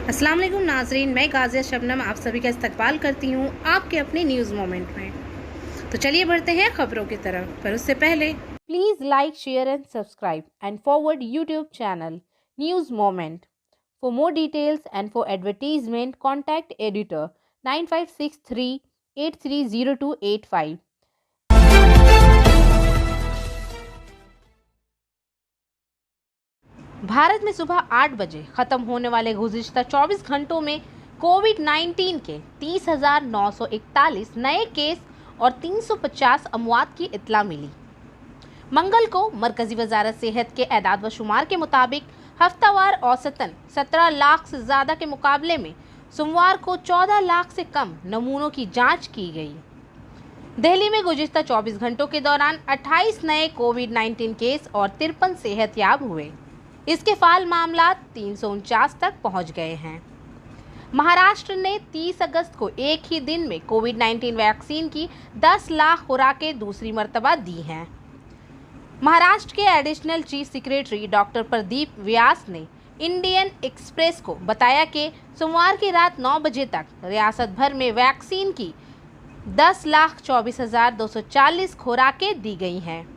अस्सलाम वालेकुम नाजरीन, मैं गाजिया शबनम आप सभी का इस्तकबाल करती हूँ आपके अपने न्यूज़ मोमेंट में। तो चलिए बढ़ते हैं खबरों की तरफ, पर उससे पहले please like, share and subscribe and forward YouTube channel news moment. For more details and for advertisement contact editor 9563830285। Bharat में सुबह 8 बजे खत्म होने वाले गुज़िश्ता 24 घंटों में कोविड-19 के 30,941 नए केस और 350 अमवात की इत्तला मिली। मंगल को मरकजी वजारत सेहत के एदाद व शुमार के मुताबिक हफ्तावार औसतन 17 लाख से ज़्यादा के मुकाबले में सोमवार को 14 लाख से कम नमूनों की जांच की गई। दिल्ली में गुज़िश्ता 24 घंटों के दौरान 28 नए कोविड-19 केस और 53 सेहतयाब हुए। इसके फाल मामला 349 तक पहुंच गए हैं। महाराष्ट्र ने 30 अगस्त को एक ही दिन में कोविड-19 वैक्सीन की 10 लाख खुराकें दूसरी मर्तबा दी हैं। महाराष्ट्र के additional chief secretary doctor Pradeep Vyas ने इंडियन एक्सप्रेस को बताया कि सोमवार की रात 9 बजे तक रियासत भर में वैक्सीन की 10,24,240 खुराकें दी गई हैं।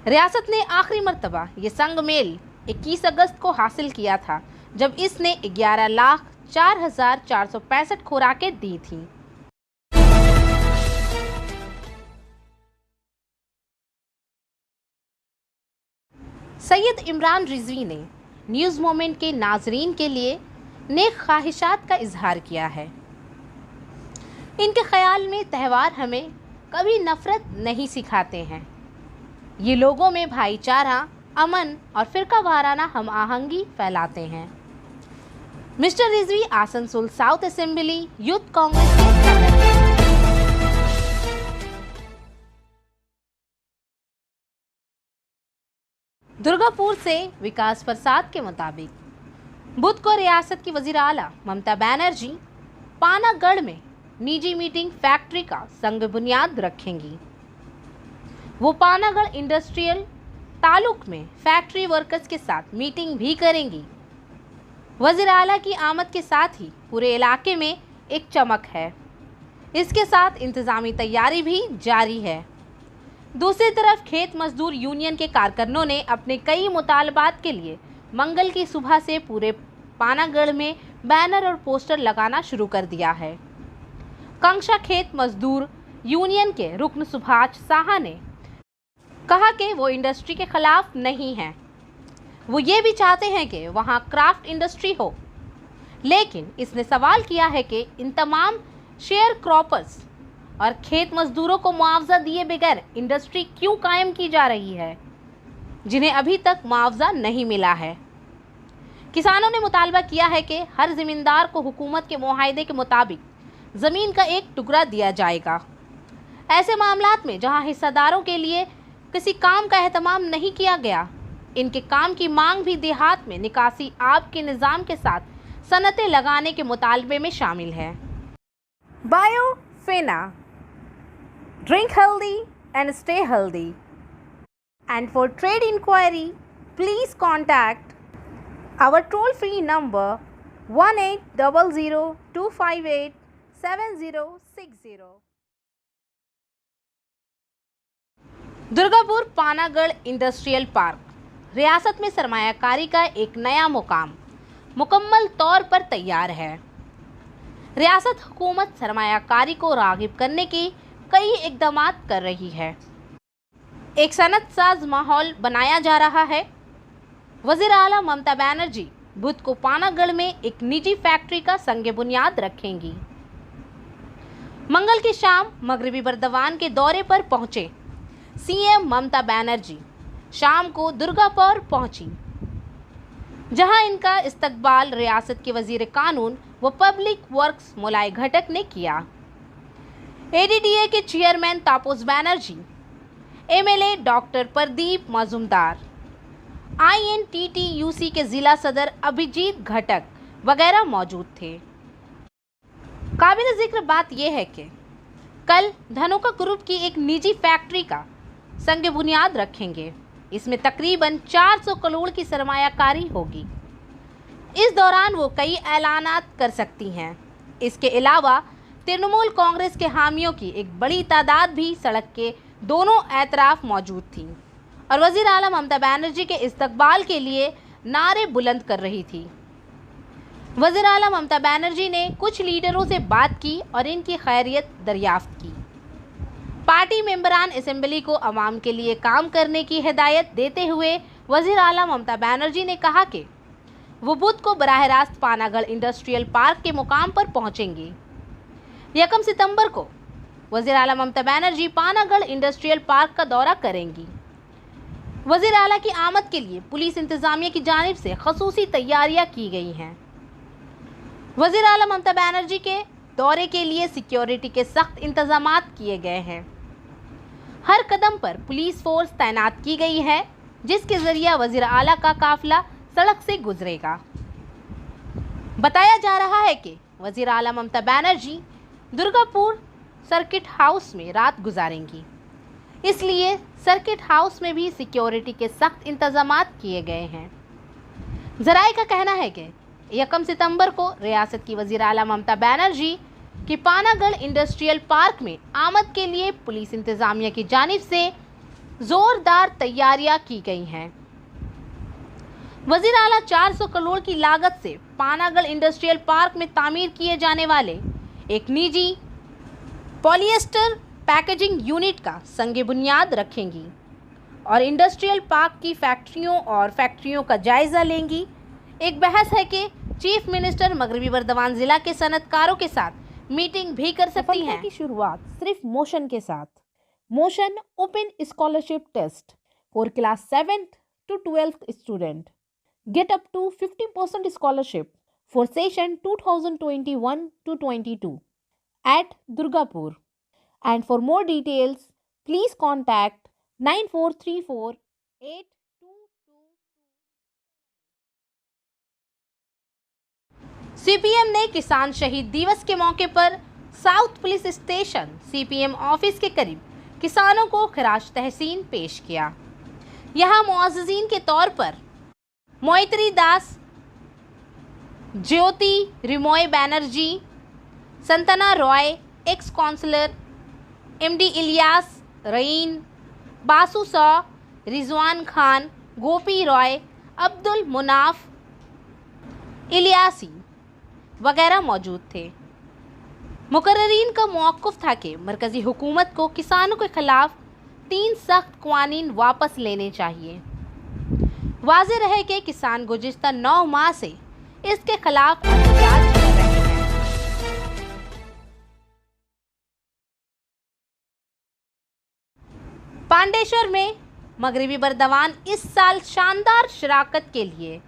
रियासत ने आखिरी मर्तबा ये संगमेल 21 अगस्त को हासिल किया था, जब इसने 11,04,465 खुराकें दी थीं। सैयद इमरान रिजवी ने न्यूज़ मोमेंट के नाजरीन के लिए नेक ख्वाहिशात का इजहार किया है। इनके ख्याल में त्यौहार हमें कभी नफरत नहीं सिखाते हैं, ये लोगों में भाईचारा, अमन और फिरका वाराना हम आहंगी फैलाते हैं। Mister Rizvi Asansol south assembly youth Congress के सदस्य हैं। दुर्गापुर से विकास प्रसाद के मुताबिक बुध को रियासत की वजीर आला ममता बनर्जी पानागढ़ में निजी मीटिंग फैक्ट्री का संग बुनियाद रखेंगी। वो पानागढ़ इंडस्ट्रियल तालुक में फैक्ट्री वर्कर्स के साथ मीटिंग भी करेंगी। वज़ीर आला की आमद के साथ ही पूरे इलाके में एक चमक है। इसके साथ इंतज़ामी तैयारी भी जारी है। दूसरी तरफ खेत मजदूर यूनियन के कारकुनों ने अपने कई मुतालबात के लिए मंगल की सुबह से पूरे पानागढ़ में बैनर और पोस्टर लगाना शुरू कर दिया है। कंक्षा खेत मजदूर यूनियन के रुकन सुभाष साहा ने कहा कि वो इंडस्ट्री के खिलाफ नहीं हैं। वो ये भी चाहते हैं कि वहाँ क्राफ्ट इंडस्ट्री हो, लेकिन इसने सवाल किया है कि इन तमाम शेयर क्रॉपर्स और खेत मजदूरों को मुआवजा दिए बगैर इंडस्ट्री क्यों कायम की जा रही है, जिन्हें अभी तक मुआवजा नहीं मिला है। किसानों ने मुतालबा किया है कि हर ज़मींदार को हुकूमत के मुआहदे के मुताबिक ज़मीन का एक टुकड़ा दिया जाएगा। ऐसे मामलात में जहां हिस्सेदारों के लिए किसी काम का एहतमाम नहीं किया गया, इनके काम की मांग भी देहात में निकासी आब के निज़ाम के साथ सनतें लगाने के मुतालबे में शामिल है। बायोफेना, drink healthy and stay healthy, and for trade inquiry please contact our toll free number 1800258760। Durgapur Panagarh industrial park रियासत में सरमायाकारी का एक नया मुकाम मुकम्मल तौर पर तैयार है। रियासत हुकूमत सरमायाकारी को राग़िब करने के कई इक़दामात कर रही है। एक सनत साज माहौल बनाया जा रहा है। वज़ीर आला ममता बनर्जी बुध को पानागढ़ में एक निजी फैक्ट्री का संग बुनियाद रखेंगी। मंगल की शाम मगरबी बर्दवान के दौरे पर पहुंचे सीएम ममता बनर्जी शाम को दुर्गापुर पहुंची, जहां इनका इस्तकबाल रियासत के वजीर कानून व पब्लिक वर्क्स मुलाई घटक ने किया। एडीडीए के चेयरमैन तापस Banerjee, MLA doctor Pradeep Majumdar, INTTUC के जिला सदर अभिजीत घटक वगैरह मौजूद थे। काबिल जिक्र बात यह है कि कल धनुका ग्रुप की एक निजी फैक्ट्री का संग बुनियाद रखेंगे। इसमें तकरीबन 400 करोड़ की सरमायाकारी होगी। इस दौरान वो कई ऐलानात कर सकती हैं। इसके अलावा तृणमूल कांग्रेस के हामियों की एक बड़ी तादाद भी सड़क के दोनों एतराफ मौजूद थी और वजीर आला ममता बनर्जी के इस्तकबाल के लिए नारे बुलंद कर रही थी। वजीर आला ममता बनर्जी ने कुछ लीडरों से बात की और इनकी खैरियत दरियाफ्त की। पार्टी मेंबरान असेंबली को अवाम के लिए काम करने की हिदायत देते हुए वजीर आला ममता बनर्जी ने कहा कि वो बुध को बराह रास्त पानागढ़ इंडस्ट्रियल पार्क के मुकाम पर पहुंचेंगे। 1 सितंबर को वजीर आला ममता बनर्जी पानागढ़ इंडस्ट्रियल पार्क का दौरा करेंगी। वजीर आला की आमद के लिए पुलिस इंतजामिया की जानिब से खसूसी तैयारियां की गई हैं। वजीर आला ममता बनर्जी के दौरे के लिए सिक्योरिटी के सख्त इंतजामात किए गए हैं। हर कदम पर पुलिस फोर्स तैनात की गई है, जिसके जरिए वजीर आला का काफिला सड़क से गुजरेगा। बताया जा रहा है कि वजीर आला ममता बनर्जी दुर्गापुर सर्किट हाउस में रात गुजारेंगी, इसलिए सर्किट हाउस में भी सिक्योरिटी के सख्त इंतजामात किए गए हैं। जराये का कहना है कि 1 सितंबर को रियासत की वजीर आला ममता बनर्जी की पानागढ़ इंडस्ट्रियल पार्क में आमद के लिए पुलिस इंतजामिया की जानिब से जोरदार तैयारियां की गई हैं। वजीर आला 400 करोड़ की लागत से पानागढ़ इंडस्ट्रियल पार्क में तामीर किए जाने वाले एक निजी पॉलिएस्टर पैकेजिंग यूनिट का संग बुनियाद रखेंगी और इंडस्ट्रियल पार्क की फैक्ट्रियों का जायजा लेंगी। एक बहस है कि चीफ मिनिस्टर मगरबी बर्दवान जिला के सनतकारों के साथ मीटिंग भी कर सकती हैं। की शुरुआत सिर्फ मोशन के साथ। Motion open scholarship test for class 7th to 12th student. Get up to 50% scholarship for session 2021 to 22 at Durgapur. And for more details, please contact 9434 8222। CPM ने किसान शहीद दिवस के मौके पर south police station CPM office के करीब किसानों को खिराज तहसीन पेश किया। यहाँ मुआज़्ज़ीन के तौर पर Moitri Das, Jyoti Rimoy Banerjee, Santana Roy, ex councillor MD Ilias, रईन, बासु सौ, रिजवान खान, गोपी रॉय, अब्दुल मुनाफ इलियासी वगैरह मौजूद थे। मुकर्रीन का मौक़िफ़ था कि मरकज़ी हुकूमत को किसानों के खिलाफ 3 सख्त क़वानीन वापस लेने चाहिए। वाज़ेह रहे कि किसान गुज़िश्ता 9 माह से इसके खिलाफ एहतजाज कर रहे हैं। पांडेश्वर में मगरबी बर्दवान इस साल शानदार शिराकत के लिए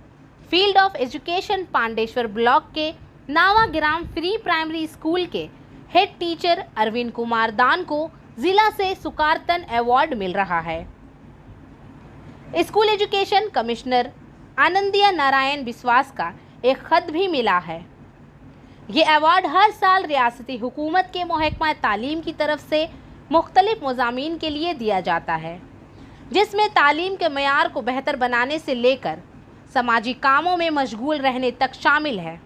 field of education Pandeshwar block के नावा ग्राम फ्री प्राइमरी स्कूल के हेड टीचर अरविंद कुमार दान को जिला से सुकारतन अवार्ड मिल रहा है। स्कूल एजुकेशन कमिश्नर आनंदिया नारायण विश्वास का एक खत भी मिला है। ये अवार्ड हर साल रियासती हुकूमत के महकमा तालीम की तरफ से मुख्तलिफ मज़ामीन के लिए दिया जाता है, जिसमें तालीम के मयार को बेहतर बनाने से लेकर समाजी कामों में मशगूल रहने तक शामिल है।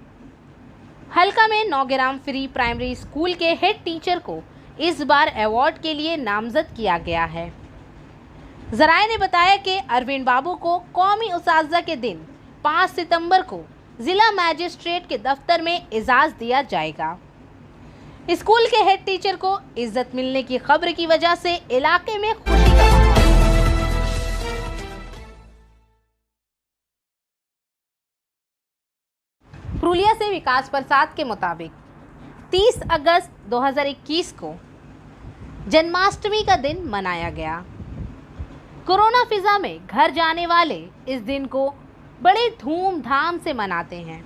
हल्का में नौग्राम फ्री प्राइमरी स्कूल के हेड टीचर को इस बार अवार्ड के लिए नामजद किया गया है। ज़राए ने बताया कि अरविंद बाबू को कौमी उसाज़ा के दिन 5 सितंबर को ज़िला मैजिस्ट्रेट के दफ्तर में एजाज़ दिया जाएगा। स्कूल के हेड टीचर को इज्जत मिलने की खबर की वजह से इलाके में खुशी का माहौल है। पुरुलिया से विकास प्रसाद के मुताबिक 30 अगस्त 2021 को जन्माष्टमी का दिन मनाया गया। कोरोना फिजा में घर जाने वाले इस दिन को बड़े धूमधाम से मनाते हैं।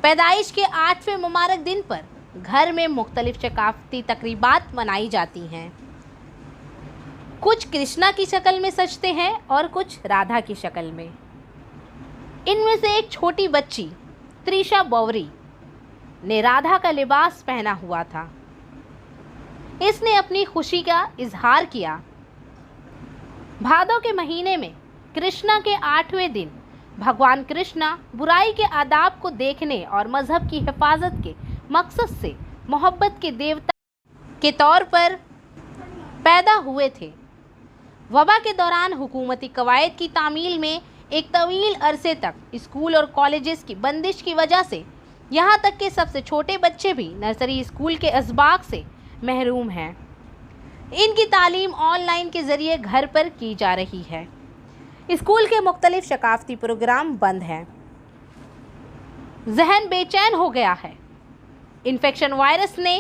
पैदाइश के 8वें मुबारक दिन पर घर में मुख्तलिफ सकाफती तकरीबात मनाई जाती हैं। कुछ कृष्णा की शक्ल में सजते हैं और कुछ राधा की शक्ल में। इनमें से एक छोटी बच्ची त्रिशा बौरी ने राधा का लिबास पहना हुआ था। इसने अपनी खुशी का इजहार किया। भादों के महीने में कृष्णा के 8वें दिन भगवान कृष्णा बुराई के आदाब को देखने और मजहब की हिफाजत के मकसद से मोहब्बत के देवता के तौर पर पैदा हुए थे। वबा के दौरान हुकूमती कवायद की तामील में एक तवील अरसे तक स्कूल और कॉलेजेस की बंदिश की वजह से यहाँ तक के सबसे छोटे बच्चे भी नर्सरी स्कूल के असबाक से महरूम हैं। इनकी तालीम ऑनलाइन के ज़रिए घर पर की जा रही है। स्कूल के मुख्तलिफ सकाफ़ती प्रोग्राम बंद हैं। जहन बेचैन हो गया है। इन्फेक्शन वायरस ने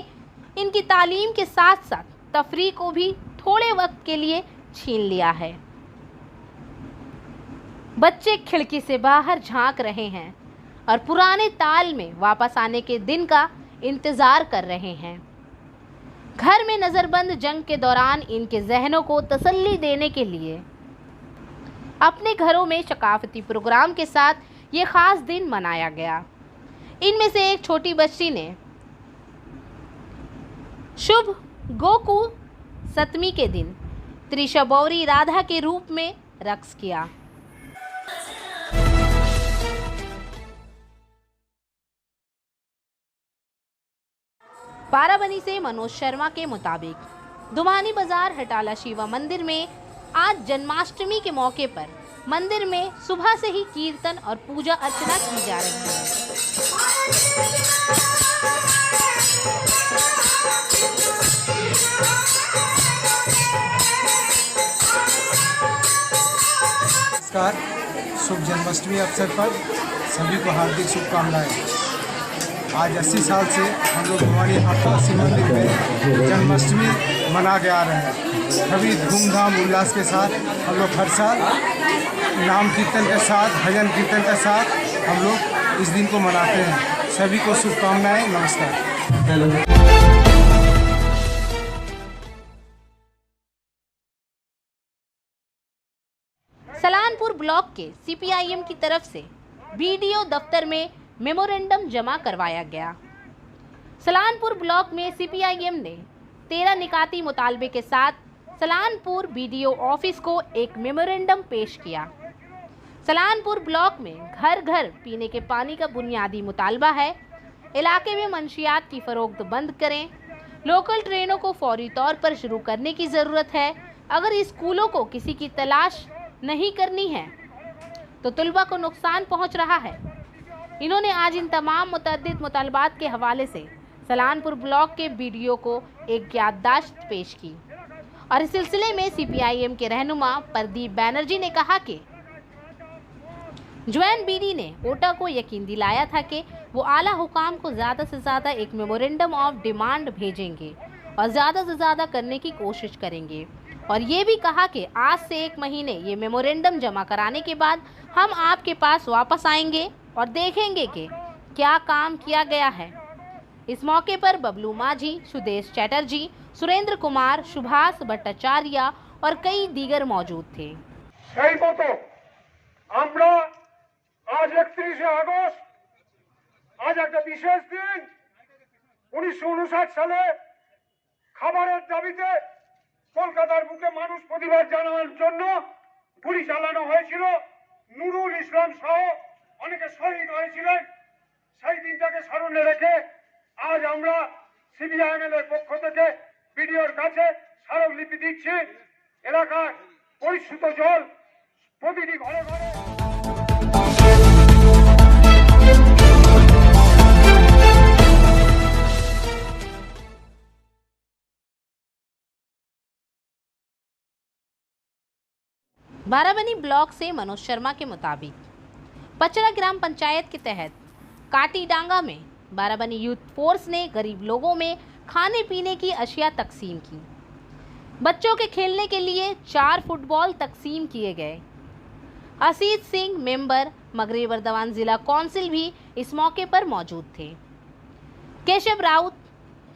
इनकी तालीम के साथ साथ तफरीह को भी थोड़े वक्त के लिए छीन लिया है। बच्चे खिड़की से बाहर झांक रहे हैं और पुराने ताल में वापस आने के दिन का इंतज़ार कर रहे हैं। घर में नज़रबंद जंग के दौरान इनके जहनों को तसल्ली देने के लिए अपने घरों में सकाफती प्रोग्राम के साथ ये ख़ास दिन मनाया गया। इनमें से एक छोटी बच्ची ने शुभ गोकु सप्तमी के दिन त्रिशबौरी राधा के रूप में रक्स किया। बाराबनी से मनोज शर्मा के मुताबिक दुमानी बाजार हटाला शिवा मंदिर में आज जन्माष्टमी के मौके पर मंदिर में सुबह से ही कीर्तन और पूजा अर्चना की जा रही है। नमस्कार। शुभ जन्माष्टमी अवसर पर सभी को हार्दिक शुभकामनाएं। आज 80 साल से हम लोग भवानी हटाला शिव मंदिर में जन्माष्टमी मना के आ रहे हैं। सभी धूमधाम उल्लास के साथ हम लोग हर साल नाम कीर्तन के साथ, भजन कीर्तन के साथ हम लोग इस दिन को मनाते हैं। सभी को शुभकामनाएं। नमस्कार। सलानपुर ब्लॉक के सीपीआईएम की तरफ से बीडीओ दफ्तर में मेमोरेंडम जमा करवाया गया। सलानपुर ब्लॉक में सीपीआईएम ने 13 निकाती मुतालबे के साथ सलानपुर बीडीओ ऑफिस को एक मेमोरेंडम पेश किया। सलानपुर ब्लॉक में घर घर पीने के पानी का बुनियादी मुतालबा है। इलाके में मंशियात की फरोख्त बंद करें। लोकल ट्रेनों को फौरी तौर पर शुरू करने की ज़रूरत है। अगर स्कूलों को किसी की तलाश नहीं करनी है तो तलबा को नुकसान पहुंच रहा है। इन्होंने आज इन तमाम मुतअद्दिद मुतालबात के हवाले से सलानपुर ब्लॉक के बीडीओ को एक याददाश्त पेश की और इस सिलसिले में सीपीआईएम के रहनुमा प्रदीप बैनर्जी ने कहा कि ज्वाइन बीडी ने ओटा को यकीन दिलाया था कि वो आला हुकाम को ज़्यादा से ज़्यादा एक मेमोरेंडम ऑफ डिमांड भेजेंगे और ज़्यादा से ज़्यादा करने की कोशिश करेंगे और ये भी कहा कि आज से 1 महीने ये मेमोरेंडम जमा कराने के बाद हम आपके पास वापस आएंगे और देखेंगे कि क्या काम किया गया है। इस मौके पर बबलू माझी, सुदेश चैटर्जी, सुरेंद्र कुमार, सुभाष भट्टाचार्य और कई दीगर मौजूद थे। সেই মতো আমরা আজ 31 আগস্ট আজ একটা বিশেষ দিন। 1959 সালে খাবারের দাবিতে কলকাতার বুকে মানুষ প্রতিবাদ জানানোর জন্য গুলি চালানো হয়েছিল। নুরুল ইসলাম সহ অনেকে শহীদ হয়েছিলেন। সেই দিনটাকে স্মরণে রেখে আজ আমরা সিবিআইএম এর পক্ষ থেকে বিডিওর কাছে স্মারকলিপি দিচ্ছি। এলাকায় পরিশুদ্ধ জল প্রতিটি ঘরে ঘরে। बाराबनी ब्लॉक से मनोज शर्मा के मुताबिक पचरा ग्राम पंचायत के तहत काटीडांगा में बाराबनी यूथ फोर्स ने गरीब लोगों में खाने पीने की अशिया तकसीम की। बच्चों के खेलने के लिए 4 फुटबॉल तकसीम किए गए। असीत सिंह मेंबर मगरी वर्धमान जिला कौंसिल भी इस मौके पर मौजूद थे। केशव राउत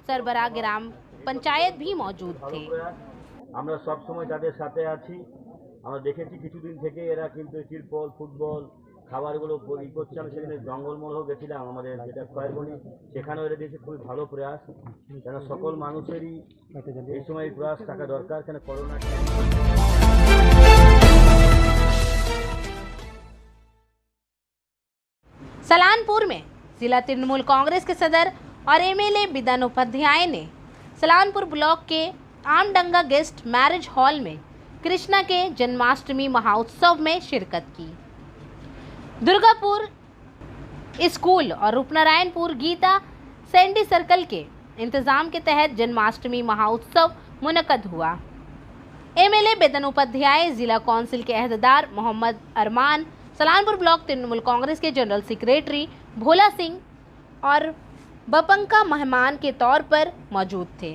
सरबराह ग्राम पंचायत भी मौजूद थे। আমরা সব সময় তাদের সাথে আছি। আমরা দেখেছি কিছুদিন থেকে এরা কিন্তু তিরপল, ফুটবল, খাবারগুলো ই করছে। আমি সেখানে জঙ্গলমহল গেছিলাম আমাদের যেটা খয়েরবনি, সেখানেও এরা দিয়েছে খুবই ভালো প্রয়াস। কেন সকল মানুষেরই এই সময় প্রয়াস থাকা দরকার, কেন করোনা सलानपुर में जिला तृणमूल कांग्रेस के सदर और एमएलए बिदन उपाध्याय ने सलानपुर ब्लॉक के आमडंगा गेस्ट मैरिज हॉल में कृष्णा के जन्माष्टमी महोत्सव में शिरकत की। दुर्गापुर स्कूल और रूपनारायणपुर गीता सैंडी सर्कल के इंतजाम के तहत जन्माष्टमी महोत्सव मुनक्कद हुआ। एमएलए बेदन उपाध्याय, जिला काउंसिल के अहदेदार मोहम्मद अरमान, सलानपुर ब्लॉक तृणमूल कांग्रेस के जनरल सेक्रेटरी भोला सिंह और बपंका मेहमान के तौर पर मौजूद थे।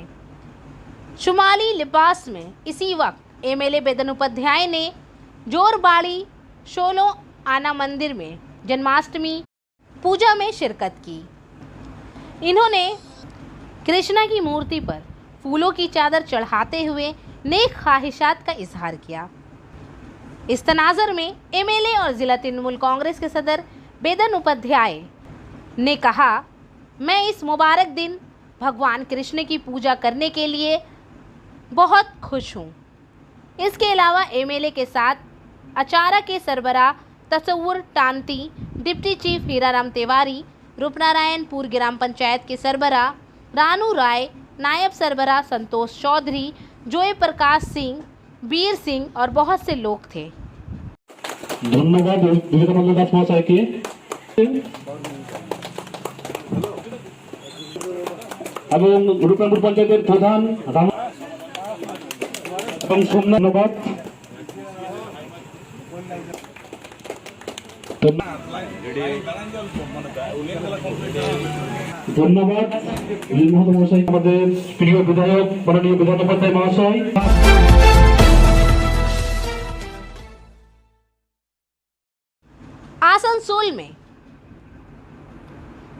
शुमाली लिबास में इसी वक्त एमएलए बेदन उपाध्याय ने जोरबाड़ी शोलो आना मंदिर में जन्माष्टमी पूजा में शिरकत की। इन्होंने कृष्णा की मूर्ति पर फूलों की चादर चढ़ाते हुए नेक ख्वाहिशात का इजहार किया। इस तनाज़र में एमएलए और जिला तृणमूल कांग्रेस के सदर बेदन उपाध्याय ने कहा, मैं इस मुबारक दिन भगवान कृष्ण की पूजा करने के लिए बहुत खुश हूँ। इसके अलावा एमएलए के साथ अचारा के सरबराह तसव्वुर टांती, डिप्टी चीफ हीराराम तिवारी, रूपनारायणपुर ग्राम पंचायत के सरबराह रानू राय, नायब सरबराह संतोष चौधरी, जोय प्रकाश सिंह, वीर सिंह और बहुत से लोग थे। धन्यवाद विवेकानंद दास महाशय के। এবং রূপনারায়ণপুর পঞ্চায়েতের প্রধান রাম এবং ধন্যবাদ। ধন্যবাদ মহোদয় মহাশয়, আমাদের প্রিয় বিধায়ক মাননীয় বিধান উপাধ্যায় মহাশয়। आसनसोल में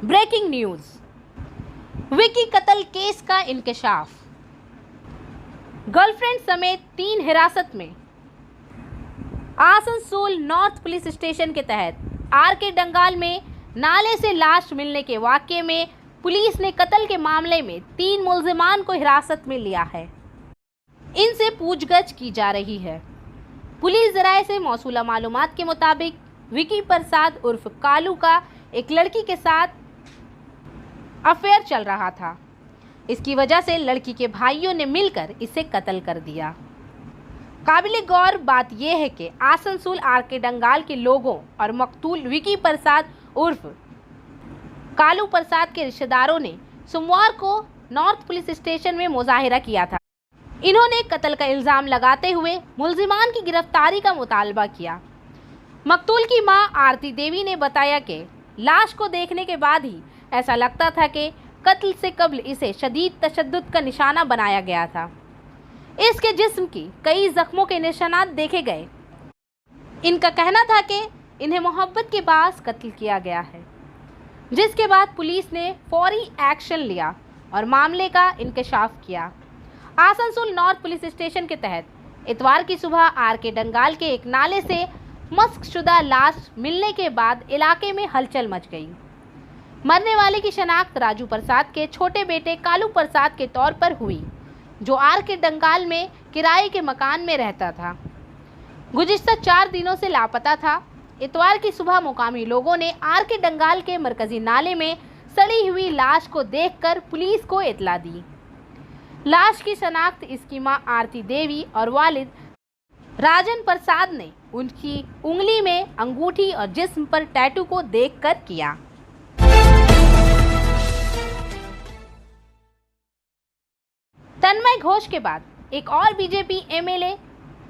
ब्रेकिंग न्यूज, विकी कत्ल केस का इंकशाफ। गर्लफ्रेंड समेत 3 हिरासत में। आसनसोल नॉर्थ पुलिस स्टेशन के तहत आरके डंगाल में नाले से लाश मिलने के वाकये में पुलिस ने कत्ल के मामले में 3 मुल्जिमान को हिरासत में लिया है। इनसे पूछगछ की जा रही है। पुलिस जराये से मौसूला मालूमात के मुताबिक विकी प्रसाद उर्फ कालू का एक लड़की के साथ अफेयर चल रहा था। इसकी वजह से लड़की के भाइयों ने मिलकर इसे कत्ल कर दिया। काबिले गौर बात यह है कि आसनसोल आरके डंगाल के लोगों और मकतूल विकी प्रसाद उर्फ कालू प्रसाद के रिश्तेदारों ने सोमवार को नॉर्थ पुलिस स्टेशन में मुजाहिरा किया था। इन्होंने कत्ल का इल्ज़ाम लगाते हुए मुल्जिमान की गिरफ्तारी का मुतालबा किया। मकतूल की मां आरती देवी ने बताया कि लाश को देखने के बाद ही ऐसा लगता था कि कत्ल से कब्ल इसे शदीद तशद्दुद का निशाना बनाया गया था। इसके जिस्म की कई जख्मों के निशानात देखे गए। इनका कहना था कि इन्हें मोहब्बत के बास कत्ल किया गया है, जिसके बाद पुलिस ने फौरी एक्शन लिया और मामले का इंकशाफ किया। आसनसोल नॉर्थ पुलिस स्टेशन के तहत इतवार की सुबह आरके डंगाल के एक नाले से मस्कशुदा लाश मिलने के बाद इलाके में हलचल मच गई। मरने वाले की शनाख्त राजू प्रसाद के छोटे बेटे कालू प्रसाद के तौर पर हुई, जो आरके डंगाल में किराए के मकान में रहता था। गुज़िश्ता 4 दिनों से लापता था। इतवार की सुबह मुकामी लोगों ने आरके डंगाल के मरकजी नाले में सड़ी हुई लाश को देखकर पुलिस को इतला दी। लाश की शनाख्त इसकी मां आरती देवी और वालिद राजन प्रसाद ने उनकी उंगली में अंगूठी और जिस्म पर टैटू को देखकर किया। तन्मय घोष के बाद एक और बीजेपी एमएलए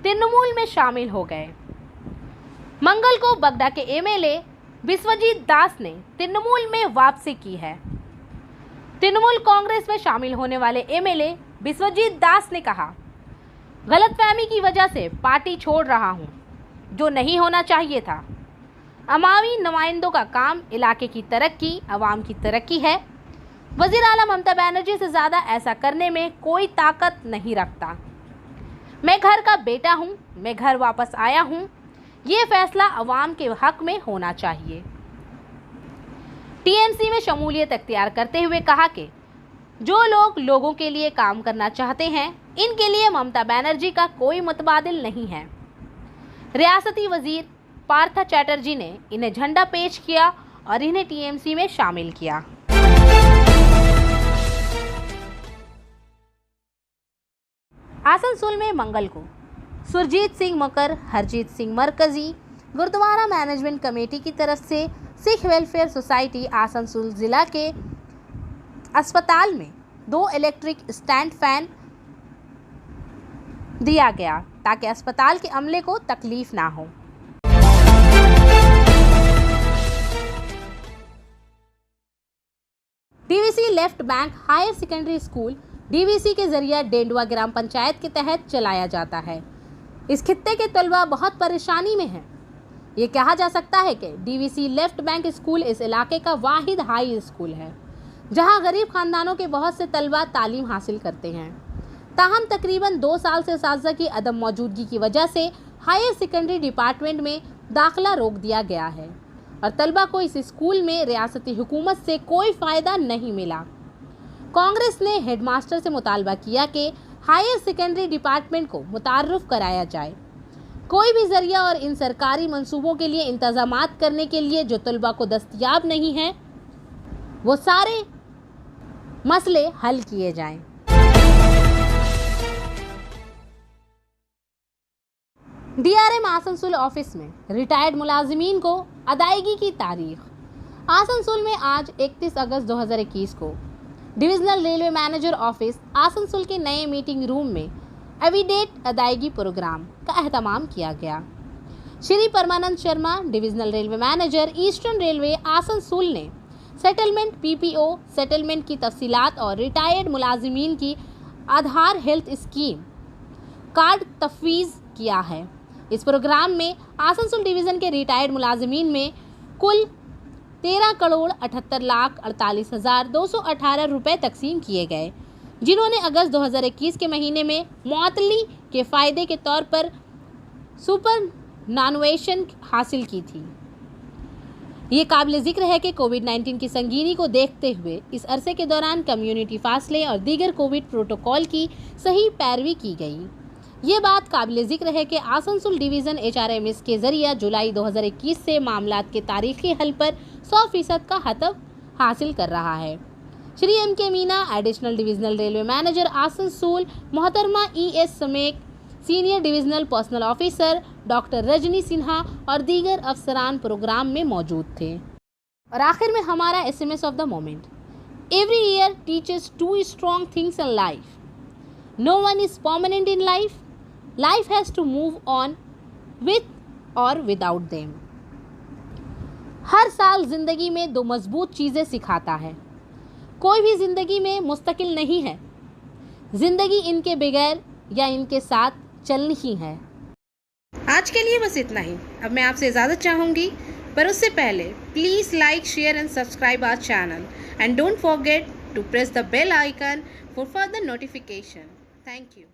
तृणमूल में शामिल हो गए। मंगल को बगदा के एमएलए विश्वजीत दास ने तृणमूल में वापसी की है। तृणमूल कांग्रेस में शामिल होने वाले एमएलए विश्वजीत दास ने कहा, गलतफहमी की वजह से पार्टी छोड़ रहा हूं, जो नहीं होना चाहिए था। अवामी नुमाइंदों का काम इलाके की तरक्की, अवाम की तरक्की है। वज़ीर आला ममता बनर्जी से ज़्यादा ऐसा करने में कोई ताकत नहीं रखता। मैं घर का बेटा हूं, मैं घर वापस आया हूं। ये फैसला अवाम के हक में होना चाहिए। टीएमसी में शमूलियत अख्तियार करते हुए कहा कि जो लोग लोगों के लिए काम करना चाहते हैं, इनके लिए ममता बनर्जी का कोई मुतबादिल नहीं है। रियासती वजीर पार्था चैटर्जी ने इन्हें झंडा पेश किया और इन्हें टीएमसी में शामिल किया। आसनसोल में मंगल को सुरजीत सिंह मकर, हरजीत सिंह मरकजी गुरुद्वारा मैनेजमेंट कमेटी की तरफ से सिख वेलफेयर सोसाइटी आसनसोल जिला के अस्पताल में 2 इलेक्ट्रिक स्टैंड फैन दिया गया ताकि अस्पताल के अमले को तकलीफ ना हो। DVC left bank higher secondary school DVC के जरिए डेंडुआ ग्राम पंचायत के तहत चलाया जाता है। इस खित्ते के तलबा बहुत परेशानी में हैं। ये कहा जा सकता है कि डीवीसी लेफ्ट बैंक स्कूल इस इलाके का वाहिद हाई स्कूल है जहां गरीब खानदानों के बहुत से तलबा तालीम हासिल करते हैं। ताहम तकरीबन 2 साल से असातिज़ा की अदम मौजूदगी की वजह से हायर सेकेंडरी डिपार्टमेंट में दाखिला रोक दिया गया है और तलबा को इस स्कूल में रियासती हुकूमत से कोई फ़ायदा नहीं मिला। कांग्रेस ने हेडमास्टर से मुतालबा किया कि हायर सेकेंडरी डिपार्टमेंट को मुतार्रफ कराया जाए। कोई भी जरिया और इन सरकारी मंसूबों के लिए इंतजामात करने के लिए जो तलबा को दस्तयाब नहीं है वो सारे मसले हल किए जाएं। डीआरएम आसनसोल ऑफिस में रिटायर्ड मुलाजिमीन को अदायगी की तारीख। आसनसोल में आज 31 अगस्त 2021 को divisional railway manager office Asansol के नए मीटिंग रूम में एविडेट अदायगी प्रोग्राम का एहतमाम किया गया। Shri Paramanand Sharma divisional railway manager eastern railway Asansol ने सेटलमेंट पीपीओ सेटलमेंट की तफसीलात और रिटायर्ड मुलाजिमीन की आधार हेल्थ स्कीम कार्ड तफवीज़ किया है। इस प्रोग्राम में आसनसोल डिवीज़न के रिटायर्ड मुलाजिमीन में कुल 13,78,48,218 रुपये तकसीम किए गए, जिन्होंने अगस्त 2021 के महीने में मुअत्तली के फ़ायदे के तौर पर सुपर नानुएशन हासिल की थी। ये काबिल ज़िक्र है कि कोविड-19 की संगीनी को देखते हुए इस अरसे के दौरान कम्युनिटी फासले और दीगर कोविड प्रोटोकॉल की सही पैरवी की गई। ये बात काबिल ज़िक्र है कि आसनसोल डिवीज़न HRMS के ज़रिए जुलाई 2021 से मामलात के तारीखी हल पर 100% का हतफ हासिल कर रहा है। Shri MK Meena additional divisional railway manager Asansol, मोहतरमा ES समेत senior divisional personal officer doctor Rajni Sinha और दीगर अफसरान प्रोग्राम में मौजूद थे। और आखिर में हमारा SMS of the moment. Every year teachers 2 strong things in life. No one is permanent in life. Life has to move on with or without them. हर साल जिंदगी में 2 मजबूत चीज़ें सिखाता है। कोई भी जिंदगी में मुस्तकिल नहीं है। जिंदगी इनके बगैर या इनके साथ चलनी ही है। आज के लिए बस इतना ही। अब मैं आपसे इजाज़त चाहूँगी, पर उससे पहले please like, share and subscribe our channel and don't forget to press the bell icon for further notification. Thank you.